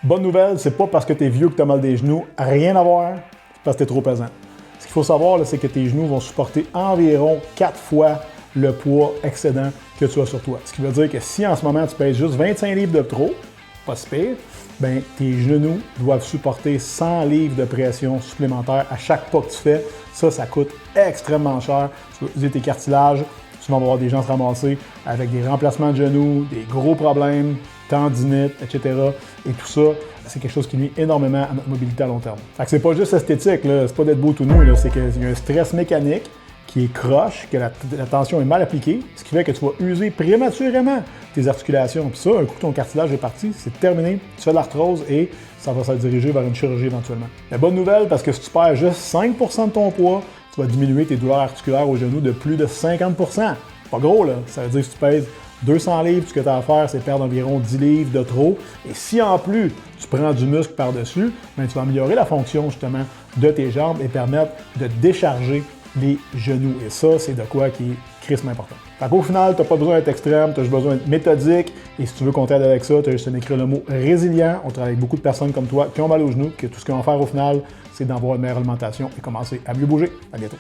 Bonne nouvelle, c'est pas parce que tu es vieux que tu as mal des genoux, rien à voir, c'est parce que tu es trop pesant. Ce qu'il faut savoir, c'est que tes genoux vont supporter environ 4 fois le poids excédent que tu as sur toi. Ce qui veut dire que si en ce moment tu pèses juste 25 livres de trop, pas si pire, ben, tes genoux doivent supporter 100 livres de pression supplémentaire à chaque pas que tu fais. Ça coûte extrêmement cher. Tu vas user tes cartilages, tu vas avoir des gens se ramasser avec des remplacements de genoux, des gros problèmes, tendinite, etc. Et tout ça, c'est quelque chose qui nuit énormément à notre mobilité à long terme. Fait que c'est pas juste esthétique, c'est pas d'être beau tout nu, c'est qu'il y a un stress mécanique qui est croche, que la tension est mal appliquée, ce qui fait que tu vas user prématurément tes articulations. Puis ça, un coup que ton cartilage est parti, c'est terminé, tu fais de l'arthrose et ça va se diriger vers une chirurgie éventuellement. La bonne nouvelle, parce que si tu perds juste 5% de ton poids, tu vas diminuer tes douleurs articulaires au genou de plus de 50%. Pas gros, là. Ça veut dire que si tu pèses 200 livres, ce que tu as à faire, c'est perdre environ 10 livres de trop. Et si en plus, tu prends du muscle par-dessus, ben, tu vas améliorer la fonction justement de tes jambes et permettre de décharger les genoux. Et ça, c'est de quoi qui est crissement important. Fait qu'au final, tu n'as pas besoin d'être extrême, tu as juste besoin d'être méthodique. Et si tu veux qu'on t'aide avec ça, tu as juste à écrire le mot résilient. On travaille avec beaucoup de personnes comme toi qui ont mal aux genoux, que tout ce qu'ils vont faire au final, c'est d'avoir une meilleure alimentation et commencer à mieux bouger. À bientôt.